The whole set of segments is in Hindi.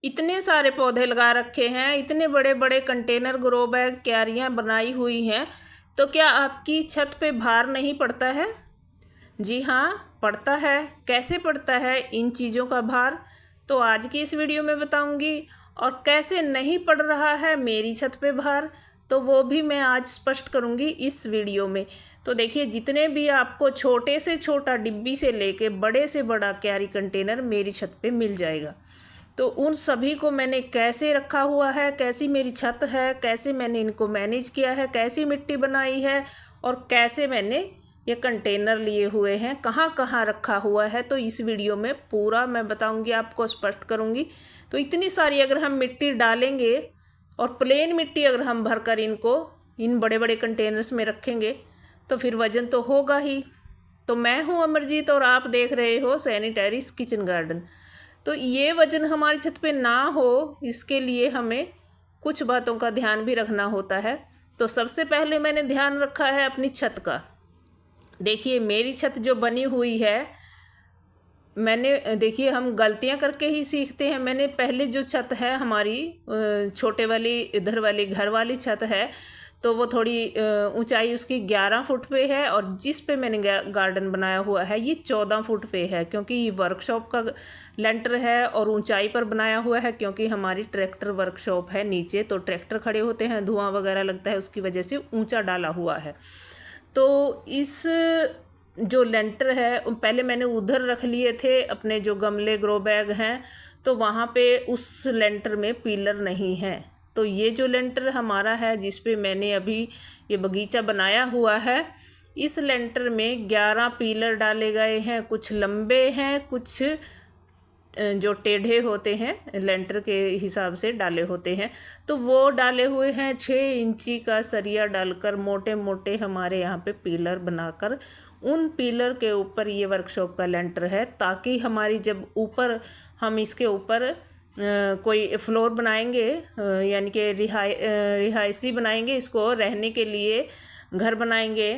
इतने सारे पौधे लगा रखे हैं, इतने बड़े बड़े कंटेनर, ग्रो बैग, क्यारियाँ बनाई हुई हैं, तो क्या आपकी छत पे भार नहीं पड़ता है? जी हाँ, पड़ता है। कैसे पड़ता है इन चीज़ों का भार, तो आज की इस वीडियो में बताऊंगी। और कैसे नहीं पड़ रहा है मेरी छत पे भार, तो वो भी मैं आज स्पष्ट करूंगी इस वीडियो में। तो देखिए, जितने भी आपको छोटे से छोटा डिब्बी से लेके बड़े से बड़ा क्यारी कंटेनर मेरी छत पे मिल जाएगा। तो उन सभी को मैंने कैसे रखा हुआ है, कैसी मेरी छत है, कैसे मैंने इनको मैनेज किया है, कैसी मिट्टी बनाई है और कैसे मैंने ये कंटेनर लिए हुए हैं, कहाँ कहाँ रखा हुआ है, तो इस वीडियो में पूरा मैं बताऊंगी, आपको स्पष्ट करूंगी। तो इतनी सारी अगर हम मिट्टी डालेंगे और प्लेन मिट्टी अगर हम भरकर इनको इन बड़े बड़े कंटेनर्स में रखेंगे तो फिर वजन तो होगा ही। तो मैं हूँ अमरजीत और आप देख रहे हो सैनिटरीज किचन गार्डन। तो ये वजन हमारी छत पे ना हो, इसके लिए हमें कुछ बातों का ध्यान भी रखना होता है। तो सबसे पहले मैंने ध्यान रखा है अपनी छत का। देखिए, मेरी छत जो बनी हुई है, मैंने, देखिए, हम गलतियां करके ही सीखते हैं। मैंने पहले जो छत है हमारी, छोटे वाली इधर वाली घर वाली छत है, तो वो थोड़ी ऊंचाई उसकी 11 फुट पे है, और जिस पे मैंने गार्डन बनाया हुआ है ये 14 फुट पे है, क्योंकि ये वर्कशॉप का लेंटर है। और ऊंचाई पर बनाया हुआ है क्योंकि हमारी ट्रैक्टर वर्कशॉप है नीचे, तो ट्रैक्टर खड़े होते हैं, धुआं वगैरह लगता है, उसकी वजह से ऊंचा डाला हुआ है। तो इस जो लेंटर है, पहले मैंने उधर रख लिए थे अपने जो गमले ग्रो बैग हैं, तो वहाँ पे उस लेंटर में पिलर नहीं है। तो ये जो लेंटर हमारा है जिस पे मैंने अभी ये बगीचा बनाया हुआ है, इस लेंटर में 11 पिलर डाले गए हैं। कुछ लंबे हैं, कुछ जो टेढ़े होते हैं लेंटर के हिसाब से डाले होते हैं, तो वो डाले हुए हैं। 6 इंची का सरिया डालकर मोटे मोटे हमारे यहाँ पे पिलर बनाकर, उन पिलर के ऊपर ये वर्कशॉप का लेंटर है, ताकि हमारी जब ऊपर हम इसके ऊपर कोई फ्लोर बनाएंगे, यानी कि रिहायशी बनाएंगे, इसको रहने के लिए घर बनाएंगे,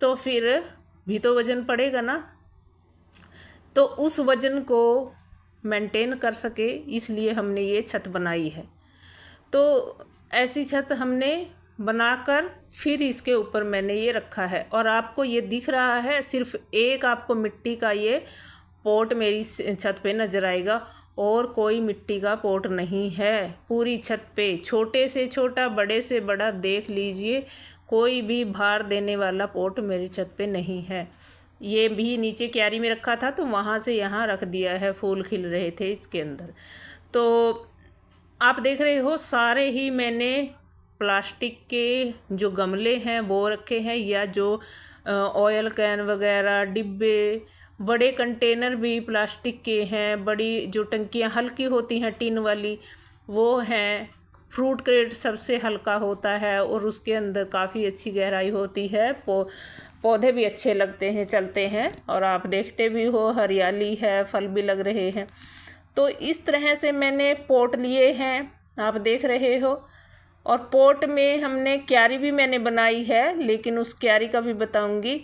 तो फिर भी तो वज़न पड़ेगा ना। तो उस वज़न को मेंटेन कर सके, इसलिए हमने ये छत बनाई है। तो ऐसी छत हमने बनाकर फिर इसके ऊपर मैंने ये रखा है। और आपको ये दिख रहा है, सिर्फ एक आपको मिट्टी का ये पॉट मेरी छत पे नज़र आएगा, और कोई मिट्टी का पॉट नहीं है पूरी छत पे। छोटे से छोटा, बड़े से बड़ा देख लीजिए, कोई भी भार देने वाला पॉट मेरी छत पे नहीं है। ये भी नीचे क्यारी में रखा था, तो वहाँ से यहाँ रख दिया है, फूल खिल रहे थे इसके अंदर। तो आप देख रहे हो, सारे ही मैंने प्लास्टिक के जो गमले हैं वो रखे हैं, या जो ऑयल कैन वगैरह, डिब्बे, बड़े कंटेनर भी प्लास्टिक के हैं। बड़ी जो टंकियाँ हल्की होती हैं टिन वाली, वो हैं। फ्रूट क्रेट सबसे हल्का होता है और उसके अंदर काफ़ी अच्छी गहराई होती है। पौधे भी अच्छे लगते हैं, चलते हैं, और आप देखते भी हो हरियाली है, फल भी लग रहे हैं। तो इस तरह से मैंने पोट लिए हैं, आप देख रहे हो। और पोट में हमने क्यारी भी मैंने बनाई है, लेकिन उस क्यारी का भी बताऊंगी,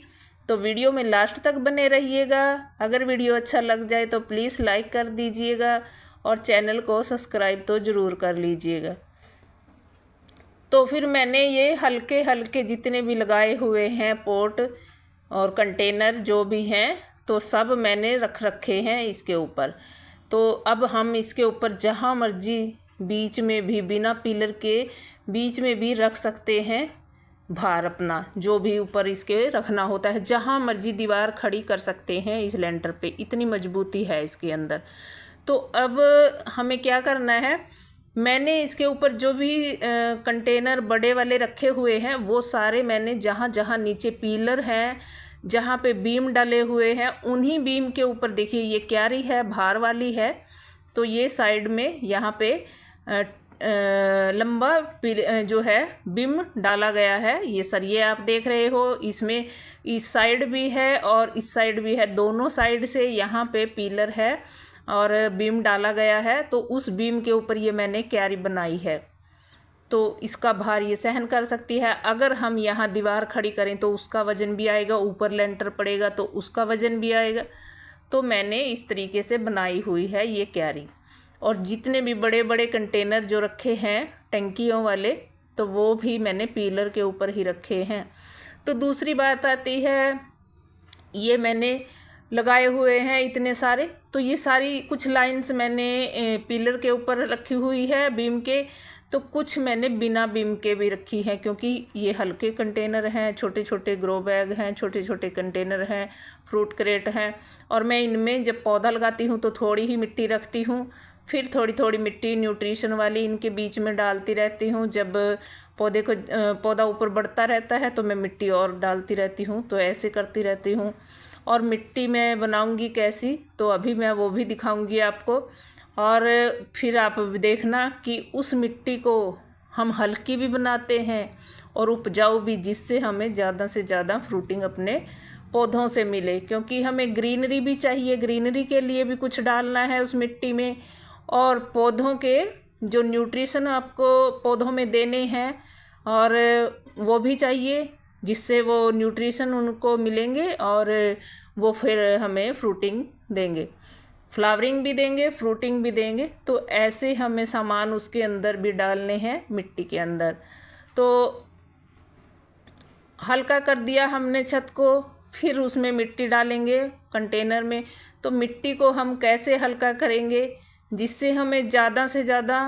तो वीडियो में लास्ट तक बने रहिएगा। अगर वीडियो अच्छा लग जाए तो प्लीज़ लाइक कर दीजिएगा और चैनल को सब्सक्राइब तो ज़रूर कर लीजिएगा। तो फिर मैंने ये हल्के हल्के जितने भी लगाए हुए हैं पोट और कंटेनर जो भी हैं, तो सब मैंने रख रखे हैं इसके ऊपर। तो अब हम इसके ऊपर जहाँ मर्जी बीच में भी, बिना पिलर के बीच में भी रख सकते हैं भार अपना, जो भी ऊपर इसके रखना होता है। जहाँ मर्जी दीवार खड़ी कर सकते हैं इस लेंटर पे, इतनी मजबूती है इसके अंदर। तो अब हमें क्या करना है, मैंने इसके ऊपर जो भी कंटेनर बड़े वाले रखे हुए हैं, वो सारे मैंने जहाँ जहाँ नीचे पिलर हैं, जहाँ पे बीम डले हुए हैं, उन्हीं बीम के ऊपर, देखिए ये क्यारी है, भार वाली है, तो ये साइड में यहाँ पे लंबा जो है बीम डाला गया है। ये सरिये आप देख रहे हो, इसमें इस साइड भी है और इस साइड भी है, दोनों साइड से यहाँ पे पिलर है और बीम डाला गया है। तो उस बीम के ऊपर ये मैंने क्यारी बनाई है, तो इसका भार ये सहन कर सकती है। अगर हम यहाँ दीवार खड़ी करें तो उसका वज़न भी आएगा, ऊपर लेंटर पड़ेगा तो उसका वज़न भी आएगा। तो मैंने इस तरीके से बनाई हुई है ये क्यारी। और जितने भी बड़े बड़े कंटेनर जो रखे हैं टंकियों वाले, तो वो भी मैंने पीलर के ऊपर ही रखे हैं। तो दूसरी बात आती है, ये मैंने लगाए हुए हैं इतने सारे, तो ये सारी कुछ लाइंस मैंने पिलर के ऊपर रखी हुई है बीम के, तो कुछ मैंने बिना बीम के भी रखी है, क्योंकि ये हल्के कंटेनर हैं, छोटे छोटे ग्रो बैग हैं, छोटे छोटे कंटेनर हैं, फ्रूट क्रेट हैं। और मैं इनमें जब पौधा लगाती हूँ तो थोड़ी ही मिट्टी रखती हूँ, फिर थोड़ी थोड़ी मिट्टी न्यूट्रिशन वाली इनके बीच में डालती रहती हूँ। जब पौधा ऊपर बढ़ता रहता है तो मैं मिट्टी और डालती रहती हूँ, तो ऐसे करती रहती हूँ। और मिट्टी मैं बनाऊंगी कैसी, तो अभी मैं वो भी दिखाऊंगी आपको। और फिर आप देखना कि उस मिट्टी को हम हल्की भी बनाते हैं और उपजाऊ भी, जिससे हमें ज़्यादा से ज़्यादा फ्रूटिंग अपने पौधों से मिले। क्योंकि हमें ग्रीनरी भी चाहिए, ग्रीनरी के लिए भी कुछ डालना है उस मिट्टी में, और पौधों के जो न्यूट्रिशन आपको पौधों में देने हैं और वो भी चाहिए, जिससे वो न्यूट्रिशन उनको मिलेंगे और वो फिर हमें फ्रूटिंग देंगे, फ्लावरिंग भी देंगे, फ्रूटिंग भी देंगे। तो ऐसे हमें सामान उसके अंदर भी डालने हैं मिट्टी के अंदर। तो हल्का कर दिया हमने छत को, फिर उसमें मिट्टी डालेंगे कंटेनर में। तो मिट्टी को हम कैसे हल्का करेंगे, जिससे हमें ज़्यादा से ज़्यादा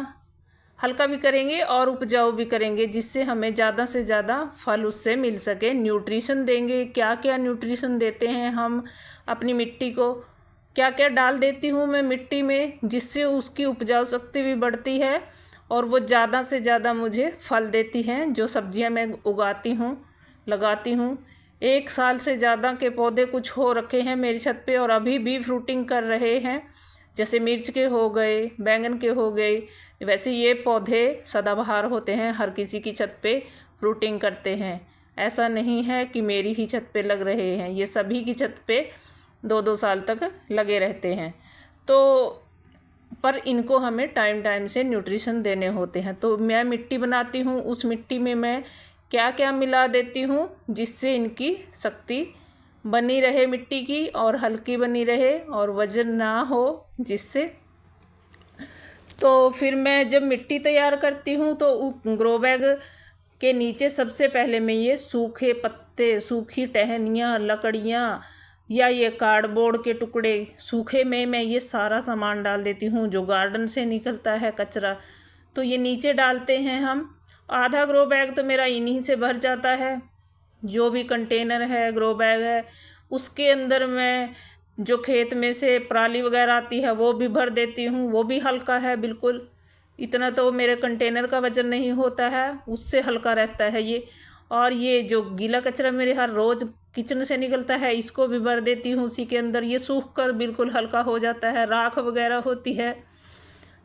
हल्का भी करेंगे और उपजाऊ भी करेंगे, जिससे हमें ज़्यादा से ज़्यादा फल उससे मिल सके। न्यूट्रिशन देंगे, क्या क्या न्यूट्रिशन देते हैं हम अपनी मिट्टी को, क्या क्या डाल देती हूँ मैं मिट्टी में, जिससे उसकी उपजाऊ शक्ति भी बढ़ती है और वो ज़्यादा से ज़्यादा मुझे फल देती हैं। जो सब्जियाँ मैं उगाती हूँ, लगाती हूँ, 1 साल से ज़्यादा के पौधे कुछ हो रखे हैं मेरी छत पे और अभी भी फ्रूटिंग कर रहे हैं। जैसे मिर्च के हो गए, बैंगन के हो गए, वैसे ये पौधे सदाबहार होते हैं, हर किसी की छत पे फ्रूटिंग करते हैं। ऐसा नहीं है कि मेरी ही छत पे लग रहे हैं, ये सभी की छत पे 2-2 साल तक लगे रहते हैं। तो पर इनको हमें टाइम टाइम से न्यूट्रिशन देने होते हैं। तो मैं मिट्टी बनाती हूँ, उस मिट्टी में मैं क्या क्या मिला देती हूँ, जिससे इनकी शक्ति बनी रहे मिट्टी की, और हल्की बनी रहे और वजन ना हो जिससे। तो फिर मैं जब मिट्टी तैयार करती हूँ तो ग्रो बैग के नीचे सबसे पहले मैं ये सूखे पत्ते, सूखी टहनियाँ, लकड़ियाँ या ये कार्डबोर्ड के टुकड़े सूखे में मैं ये सारा सामान डाल देती हूँ, जो गार्डन से निकलता है कचरा, तो ये नीचे डालते हैं हम। आधा ग्रो बैग तो मेरा इन्हीं से भर जाता है। जो भी कंटेनर है, ग्रो बैग है, उसके अंदर मैं जो खेत में से पराली वगैरह आती है वो भी भर देती हूँ, वो भी हल्का है बिल्कुल। इतना तो मेरे कंटेनर का वजन नहीं होता है, उससे हल्का रहता है ये। और ये जो गीला कचरा मेरे हर रोज़ किचन से निकलता है, इसको भी भर देती हूँ उसी के अंदर, ये सूख कर बिल्कुल हल्का हो जाता है। राख वगैरह होती है,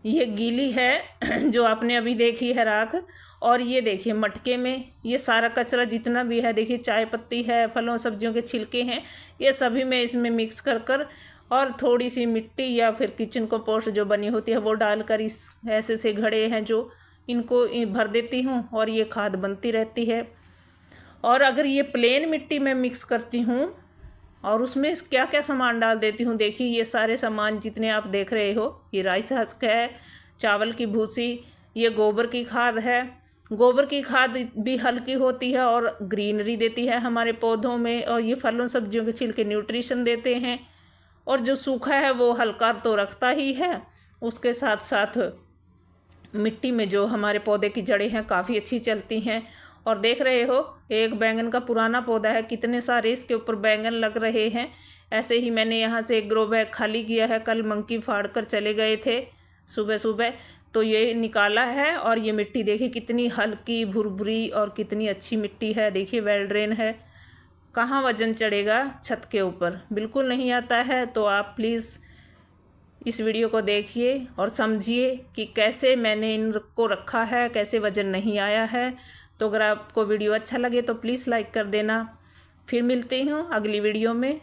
ये गीली है जो आपने अभी देखी है राख। और ये देखिए मटके में ये सारा कचरा जितना भी है, देखिए चाय पत्ती है, फलों सब्जियों के छिलके हैं, ये सभी मैं इसमें मिक्स कर और थोड़ी सी मिट्टी या फिर किचन कंपोस्ट जो बनी होती है वो डालकर इस ऐसे से घड़े हैं जो, इनको भर देती हूँ और ये खाद बनती रहती है। और अगर ये प्लेन मिट्टी मैं मिक्स करती हूँ और उसमें क्या क्या सामान डाल देती हूँ, देखिए ये सारे सामान जितने आप देख रहे हो, ये राइस हस्क है, चावल की भूसी, ये गोबर की खाद है। गोबर की खाद भी हल्की होती है और ग्रीनरी देती है हमारे पौधों में, और ये फलों सब्जियों के छिलके न्यूट्रिशन देते हैं। और जो सूखा है वो हल्का तो रखता ही है, उसके साथ साथ मिट्टी में जो हमारे पौधे की जड़ें हैं काफ़ी अच्छी चलती हैं। और देख रहे हो एक बैंगन का पुराना पौधा है, कितने सारे इसके ऊपर बैंगन लग रहे हैं। ऐसे ही मैंने यहाँ से एक ग्रो बैग खाली किया है, कल मंकी फाड़ कर चले गए थे सुबह सुबह, तो ये निकाला है। और ये मिट्टी देखिए कितनी हल्की भुरभुरी और कितनी अच्छी मिट्टी है, देखिए वेल ड्रेन है। कहाँ वजन चढ़ेगा छत के ऊपर, बिल्कुल नहीं आता है। तो आप प्लीज़ इस वीडियो को देखिए और समझिए कि कैसे मैंने इनको रखा है, कैसे वज़न नहीं आया है। तो अगर आपको वीडियो अच्छा लगे तो प्लीज़ लाइक कर देना। फिर मिलते हूँ अगली वीडियो में।